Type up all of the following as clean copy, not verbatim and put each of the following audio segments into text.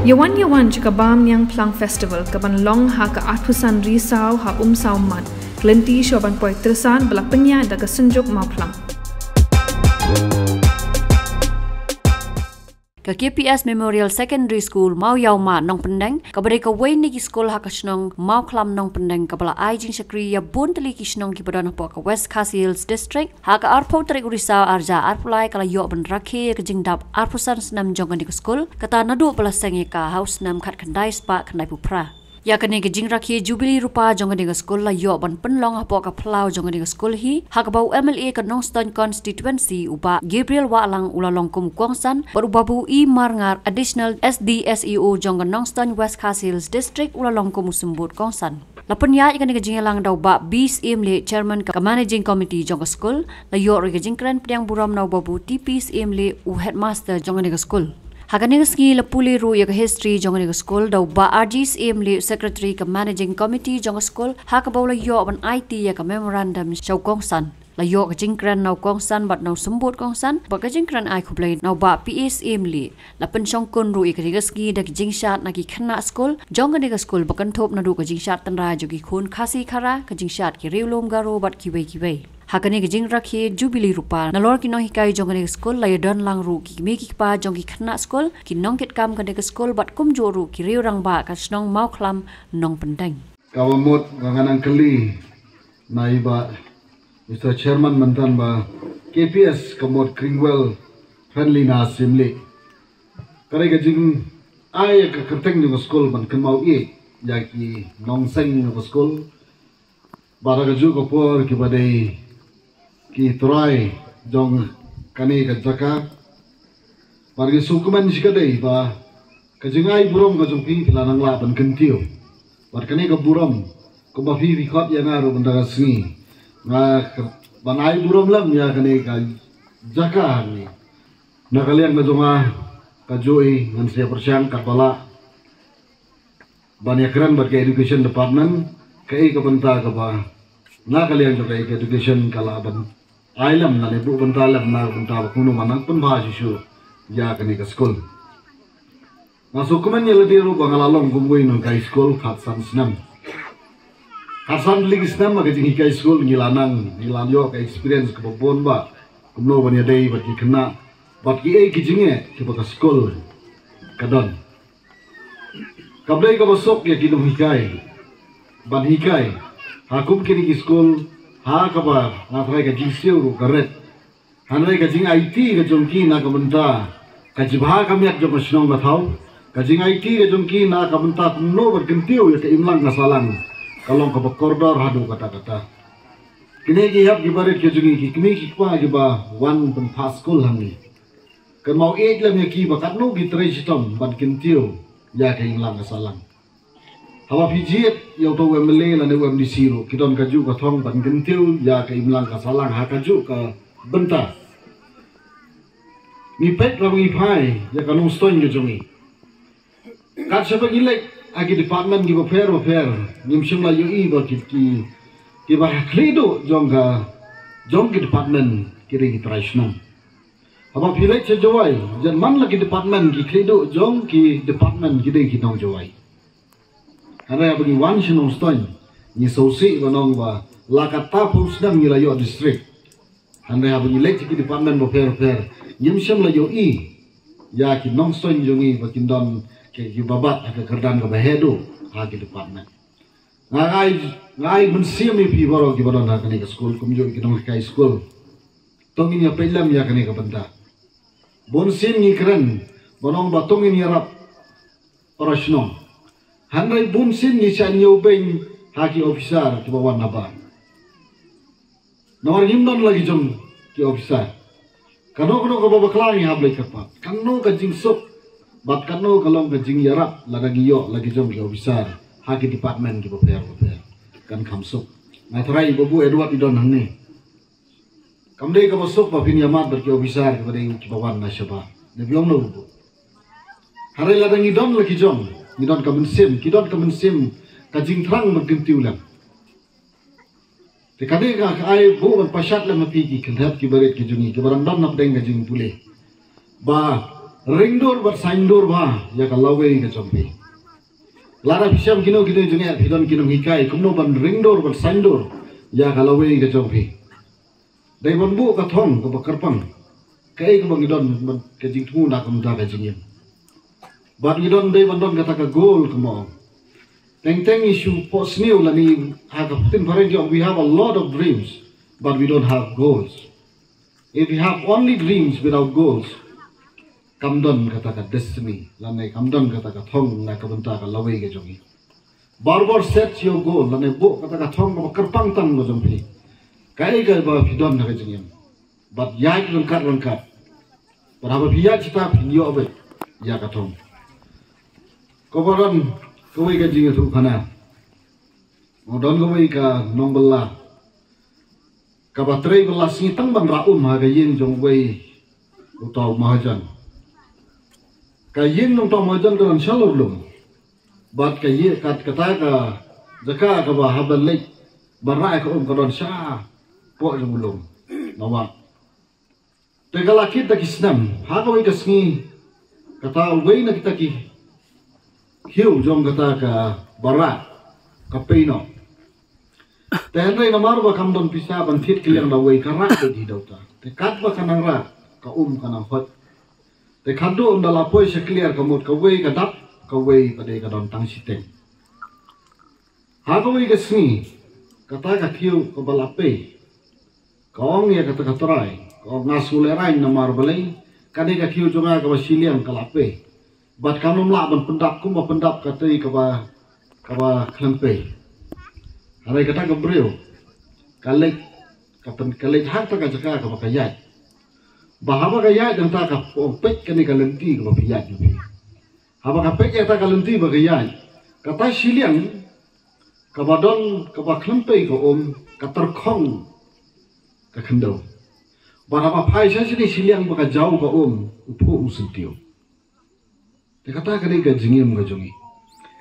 Yawan jika bam yang plang festival kaban long ha ka atusan risau ha sau mat klenti shoban poi tersan belak penya daga senjuk mau plang. Ka KPS Memorial Secondary School mau yau ma nong pendeng ka bade ka wei ni ki school ha ka Shnong mau klam nong pendeng ka bala ai jing sakri ya bun tali ki Shnong ki badana po ka West Khasi Hills District ha ka arpo tarik urisa arja arpulai kala yo ban rakhe ka jing dap arpusan snam jongan di school kata nadu bala sengi ka house nam khat khandai spa khandai pupra ya kane ke jing rakhi jubilee rupa jongan di school la yo ban penlong ha po ka plau jongan di school hi ha ka bau MLA ka Nongstoiñ constituency uba Gabriel wa lang ulalong kum kwangsan baru babu i marngar additional SDSEO jongan Nongstoiñ West Khasi Hills District ulalong kum sumbut kwangsan lapan ya ikan ke jing lang daw ba bis MLA chairman ka managing committee jongan school la yo ri ke jing kran pdiang buram naw babu TPS MLA u headmaster jongan di school Hakane ski la puli ru ya history jongan di school daw ba RG's MLA secretary ka managing committee jongan school ha ka bawla yo ban IT ya ka memorandum show kongsan la yo ka jingkran naw kongsan bat naw sumbut kongsan ba ka jingkran ai khublai naw ba PS MLA la penchong kun ru ya ka ski da jingshat na ki khana school jongan di school bakan thop na ru ka jingshat tan ra jo ki khun khasi khara ka jingshat ki rewlom garo bat ki wei Hakane ke jing rakhi jubilee rupa nalor ki no hikai jongan ke school la don lang ru ki me ki pa jong ki khna school ki nong ket kam kan ke school bat kum jo ru ki riu rang ba ka Shnong mau klam nong pendeng kawamot ganganang kali naiba Mr. Chairman mantan ba KPS kamot Kyrwoh friendly na simli kare ke jing ai ka kerteng ng school ban kemau e ya ki Nongstoiñ ng school bara ka ju ko por ki badai ki Trai jong kani ka jaka pargi sukuman sikadai ba kajingai burom ka jong pi lanang la ban kentiu par kani ka burom ko ba fi khot ya ngaro banda sni nga banai burom lam ya kani ka jaka ni nakalian na jonga ka Jowai ngan sia persiang ka bala banyak keren bat ka education department kai ka banta ka ba nakalian jo ka education kala ban Ailam na lebu benta lam na benta kuno manang pun bahasa isu ya kani ke school. Masuk kemen ya lebih ru bangalalong gumui nung kai school khatsan senam. Khatsan lagi senam maka jingi kai school ngilanang ngilanyo kai experience ke babon ba kumlo banya day bat ki kena bat ki ai ki jinge ke baka school kadon. Kablai ka basok ya kinum hikai ban hikai hakum kini ki school ha kabar na Trai ka jing siu ru karet hanai ka jing IT ka jongki na ka benta ka jibha ka miak jo Shnong ba thau ka jing IT ka jongki na ka benta no ber kentiu ya ka imlang ka salang kalong ka korridor hadu kata kini ki hab ki baret ke jungi ki kini ki pa ki ba one pen pas school hangi ka mau age lam ya ki ba kat no ki Trai sitom ban kentiu ya ka imlang ka salang Hawa pijiet yau to MLA la ne MDC ro kidon kaju ka thong ban kentiu ya ka imlang ka salang ha kaju ka benta mi pet ra mi phai ya ka Nongstoiñ ge jongi kat sebe gilek agi department gi ba fair nim shim la Ïohi ba ki ba khlido jong ki department ki ri Trai Shnong Hawa pilek che Jowai jan man la ki department ki khlido jong ki department ki ri ki nong Jowai Ada bagi wan Nongstoiñ ni sausi banong ba lakata pusdam ni layo district. Anda bagi lek ki department bo fair nyim syam la Ïohi ya ki Nongstoiñ jongi ba kindon ke ki babat ka kerdan ka bahedo ha ki department. Ngai mensiam ni pi baro ki badon ha kani ka school kum jo ki nong kai school. Tongin ya pelam ya kani ka benta. Bon sim ni keren banong ba tongin ya rap para Shnong. Hanrai bum sin ni chan yo beng haki Ophisar ki bawan naba. Nawar himdan lagi jom ki Ophisar. Kano ka baba klangi hablai kapa. Kano ka jing sok bat kano kalong ka jing yarap lagi yo lagi jom ki Ophisar haki department ki baper kan khamsok. Na Trai babu Edward idon hangne. Kamdei ka basok pa pin yamat ber ki Ophisar ki badai ki bawan na shaba. Ne biong no bu. Harai ladang idon lagi jom Kidon ka mensim ka jing thrang magkentiu lang. Te kade ka ai bo ban pashat la mapi ki khandap ki baret ki jungi ki barang dam na pdeng ka jing pule. Ba ringdor bat saindor ba ya kalau we ke jompi lara bisiam kino jengat hidon kino hikai kumno ban ringdor ban saindor ya kalau we ke jompi dai ban bu ka thong ka bakarpang kai ka bang hidon ban ke jing thu na kam ta ka jingin ban hidon dai ban don kata ka goal kamo teng issue pos new lani ha ka putin phare jong we have a lot of dreams but we don't have goals. If we have only dreams without goals, kamdon kata ka destiny, lanai kamdon kata ka thong na kabunta ka laway ke jongi. Bar set your goal, lanai bo kata ka thong ka karpang tang mo jongpi. Kai ka ba pidon na ka jongin. But yai rangkat. But haba biya cita pinyo abe ya ka thong. Kobaran kawai ka jingin tu kana. Modon kawai ka nombala. Kabatray belas ngitang ban raum ha kayin jong wei utaw mahajan kayin nong taw mahajan kan shalor lum bat kayi kat kata ka jaka ka ba habal lek barai ka kadon sha po jong lum nawa tegala kita kisnam ha ka wei kasngi kata wei na kita ki hiu jong kata ka bara ka peino Tenrai namar ba kamdon pisa ban thit kiliang da wei karak di dauta. Te kat ba kanang ra ka kanang hot. Te khado da la poi se clear ka mot ka wei ka dap ka wei pa de ka don tang siteng. Ha ka wei ka sni kata ka thiu ka balape. Ka ong ya kata ka trai. Ka ngasule rain namar balai ka de ka thiu jonga ka basiliang ka lape. Bat kanum la ban pendap kum ba pendap ka tei ka ba klempe. Hari kata Gabriel, kalek hak tak jaka ka bakayat. Bahaba kayat yang tak ka pek kani kalenti ka bakayat juga. Haba ka pek ya tak kalenti bakayat. Kata Shillong ka badon ka baklempe ka ka terkong ka kendo. Bahaba pai sa sini Shillong baka jauh ka upo usentio. Te kata kani ka jingim ka jongi.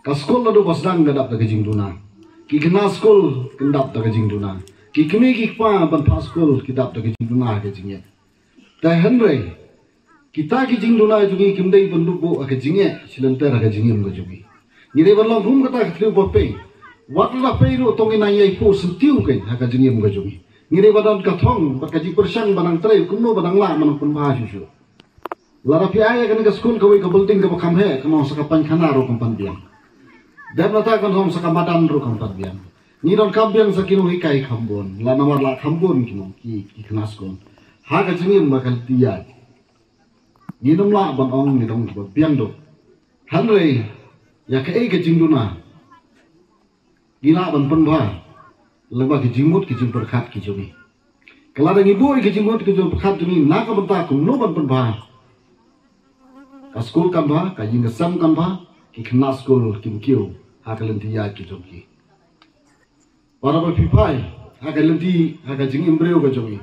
Ka sekolah do basdang gadap ka jing duna. Ki kena skol kendap tak jing duna. Ki kemi ki pa ban pa skol kidap tak jing duna ke jingye. Ta henre kita ki jing duna jugi kimdei banduk bo ke jingye silenter ke jingim ke jugi. Ni dei ban long hum kata ke bo pe. Wat la pe ro tong ina yai po sentiu ke ha ke jingim ke jugi. Ni dei badan ka thong ba ka ji persang banang trai kumno banang la manang pun ba ju. Lara pi aya kan ke skol ka wei ka building ka bakam he kano sa kapan kana ro kampan biang. Dan nata kan hom sakamadan ro kampat bian. Ni don kambiang sakino hikai kambon, la namar la kambon kino ki knaskon. Ha ka jingim bakal tiya. Ni dom la ban ong ni dom biang do. Hanre ya ka e ka jingduna. Gila ban penba. Leba ki jingmut ki jingperkhat ki jomi. Kala dangi boy ki jingmut ki jingperkhat jomi na ka banta kum no ban penba. Ka skol kan ba, ka jing sam kan ba, ki knaskol kim kiu. Hakalenti ya ki jogi. Para berpipai, hakalenti hakajing imbreu ka jogi.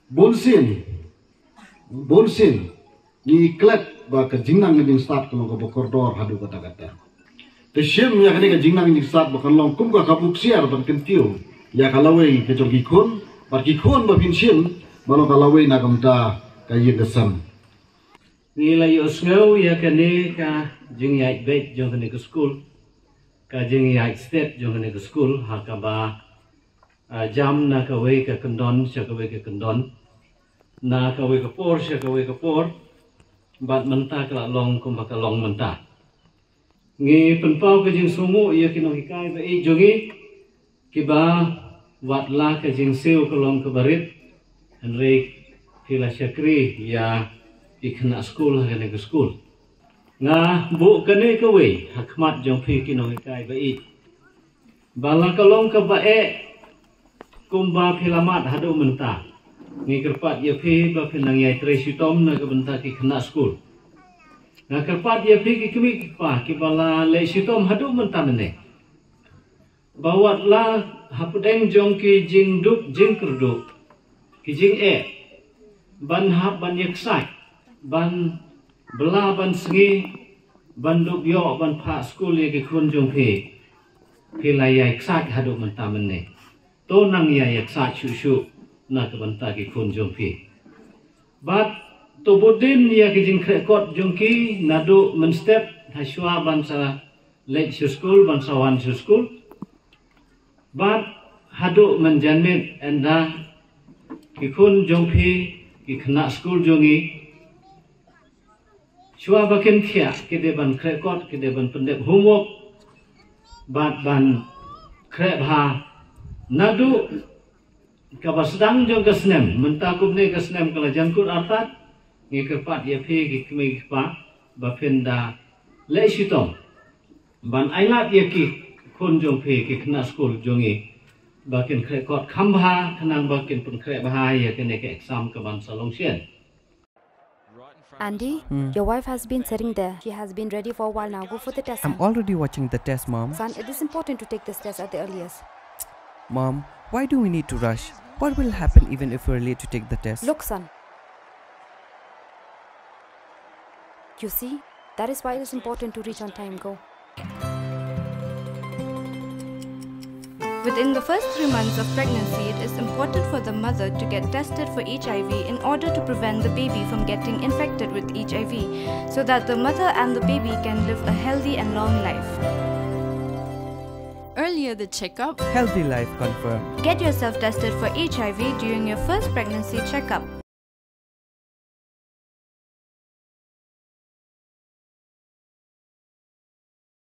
Bonsin, ni klet ba ka jingnang nging start ko ko kordor hadu kata. Te shem ya kani ka jingnang nging start ba kan long kum ka buksiar ban kentiu. Ya kalawei ka jogi kun, par ki kun ba pinsim, malo kalawei na kamta ka yegesam. Nilai osngau ya kani ka jingyai bet jong kani ke school ka jingyai state jong kani ke school hakaba jam na ka wei ka kendon sya ka wei ka kendon na ka wei ka por sya ka wei ka por bat menta ka long kum ka long menta ngi penpau ka jing sumu ya kino hikai ba e jongi kiba wat la ka jing seu ka long ka barit henry pila syakri ya ikna school kani ke school nga bu kani ka wei hakmat jong phi kino kai ba i bala kalong ka ba e kumba philamat hadu menta ngi kerpat ya phi ba phinang yai Trai sitom na ka benta ki kna school nga kerpat ya phi ki kimi ki pa ki bala le sitom hadu menta mene bawat la hapudeng jong ki jing dup jing kerduk ki jing e ban hap ban yaksai ban bela ban sengi ban duk yo ban pa school ye ke kun jong phi layai sak hadu menta menne to nang ya yak sak shu na ke banta ki kun jong phi bat Tobodin ya kijing krekot jongki nado menstep haswa bansa late school bansa one school. But hado menjanit enda kikun jongpi kikna school jongi. Shua bakin kia kide ban krekot kide ban pendep homework. But ban krep ha nado kabasdang jong kasnem mentakup ne kasnem kala jangkut artat ngikepat ya pe gikme pa bapenda le shitong ban ailat ya ki kun jong pe kikna school jongi bakin krekot khambha khanang bakin pun krep ha ya kene ke exam ka ban salong sien. Andy, your wife has been sitting there. She has been ready for a while now. Go for the test. I'm already watching the test, Mom. Son, it is important to take this test at the earliest. Mom, why do we need to rush? What will happen even if we're late to take the test? Look, son. You see, that is why it is important to reach on time. Go. Within the first 3 months of pregnancy, it is important for the mother to get tested for HIV in order to prevent the baby from getting infected with HIV, so that the mother and the baby can live a healthy and long life. Earlier the checkup. Healthy life confirmed. Get yourself tested for HIV during your first pregnancy checkup.